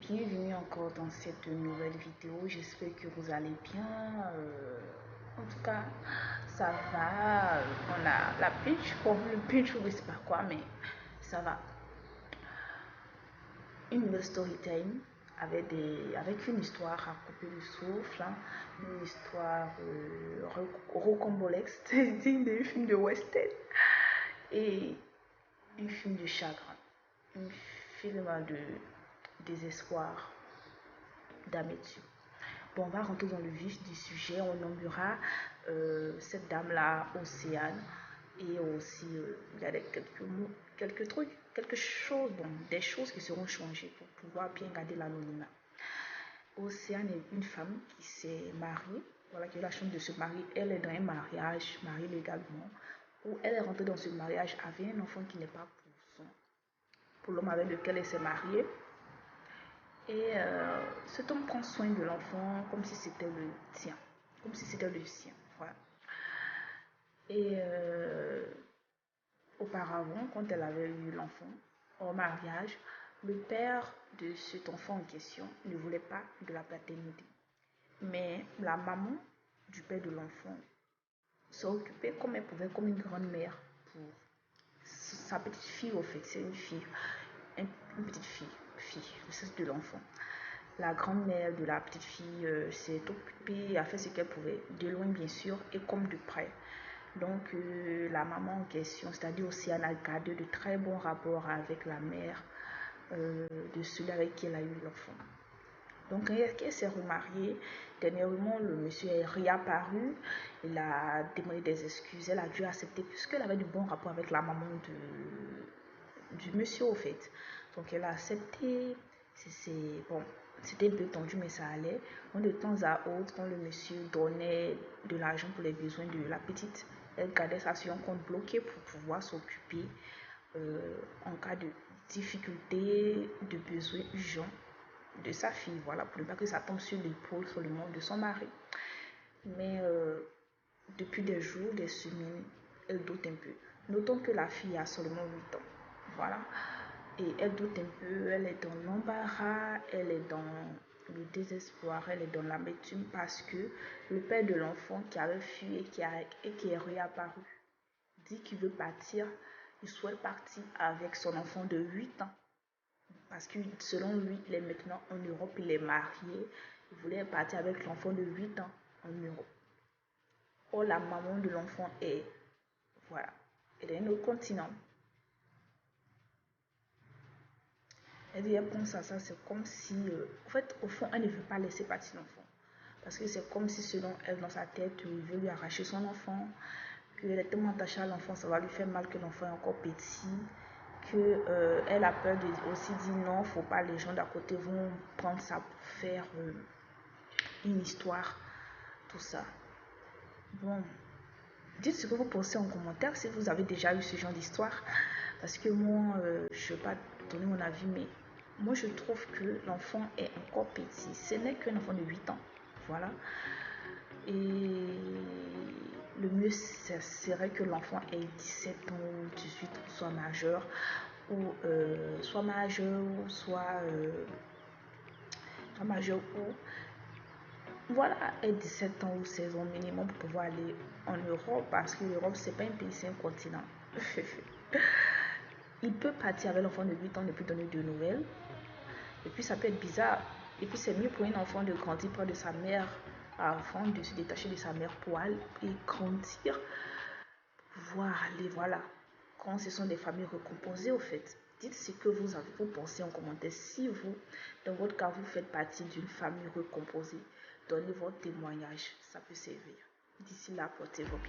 Bienvenue encore dans cette nouvelle vidéo. J'espère que vous allez bien. En tout cas, ça va. On a la pitch. Bon, le pitch, je ne sais pas quoi, mais ça va. Une nouvelle story time avec une histoire à couper le souffle, hein. Une histoire rocambolesque, digne d'un film de western et un film de chagrin, un film de désespoir, d'amertume. Bon, on va rentrer dans le vif du sujet. On nommera cette dame-là Océane. Et aussi, il y a quelques mots, quelques trucs, quelque chose, bon, des choses qui seront changées pour pouvoir bien garder l'anonymat. Océane est une femme qui s'est mariée, voilà, qui a eu la chance de se marier. Elle est dans un mariage, mariée légalement, où elle est rentrée dans ce mariage avec un enfant qui n'est pas pour l'homme avec lequel elle s'est mariée. Et cet homme prend soin de l'enfant comme si c'était le sien. Comme si c'était le sien. Voilà. Et auparavant, quand elle avait eu l'enfant au mariage, le père de cet enfant en question ne voulait pas de la paternité. Mais la maman du père de l'enfant s'est occupée comme elle pouvait, comme une grande mère pour sa petite fille. Au fait, c'est une fille, une petite fille, le sexe de l'enfant. La grand-mère de la petite fille s'est occupée, a fait ce qu'elle pouvait, de loin bien sûr, et comme de près. Donc la maman en question, c'est-à-dire Océane, a gardé de très bons rapports avec la mère de celui avec qui elle a eu l'enfant. Donc quand elle s'est remariée, dernièrement le monsieur est réapparu, il a demandé des excuses, elle a dû accepter puisqu'elle avait de bons rapports avec la maman du monsieur au fait. Donc elle a accepté. Bon, c'était un peu tendu mais ça allait. Donc de temps à autre, quand le monsieur donnait de l'argent pour les besoins de la petite, elle gardait ça sur un compte bloqué pour pouvoir s'occuper en cas de difficulté, de besoin urgent de sa fille, voilà, pour ne pas que ça tombe sur l'épaule seulement de son mari. Mais depuis des jours, des semaines, elle doute un peu. Notons que la fille a seulement 8 ans. Voilà. Et elle doute un peu, elle est dans l'embarras, elle est dans le désespoir, elle est dans l'amertume parce que le père de l'enfant qui avait fui et qui est réapparu dit qu'il veut partir, il souhaite partir avec son enfant de 8 ans. Parce que selon lui, il est maintenant en Europe, il est marié, il voulait partir avec l'enfant de 8 ans en Europe. Or, la maman de l'enfant est, voilà, elle est dans un autre continent. Elle dit, elle pense à ça, c'est comme si, en fait, au fond, elle ne veut pas laisser partir l'enfant. Parce que c'est comme si, selon elle, dans sa tête, il veut lui arracher son enfant, qu'elle est tellement attachée à l'enfant, ça va lui faire mal que l'enfant est encore petit, qu'elle a peur de aussi dire non, faut pas, les gens d'à côté vont prendre ça pour faire une histoire, tout ça. Bon, dites ce que vous pensez en commentaire si vous avez déjà eu ce genre d'histoire. Parce que moi, je ne vais pas donner mon avis, mais moi je trouve que l'enfant est encore petit. Ce n'est qu'un enfant de 8 ans. Voilà. Et le mieux serait que l'enfant ait 17 ans ou 18 ans, soit majeur, ou soit majeur, ou soit majeur, ou voilà, ait 17 ans ou 16 ans minimum pour pouvoir aller en Europe, parce que l'Europe, c'est pas un pays, c'est un continent. Il peut partir avec l'enfant de 8 ans, ne plus donner de nouvelles. Et puis ça peut être bizarre. Et puis c'est mieux pour un enfant de grandir près de sa mère, avant de se détacher de sa mère pour aller et grandir, pouvoir aller, voilà. Quand ce sont des familles recomposées, au fait. Dites ce que vous pensez en commentaire. Si vous, dans votre cas, vous faites partie d'une famille recomposée, donnez votre témoignage, ça peut servir. D'ici là, portez-vous bien.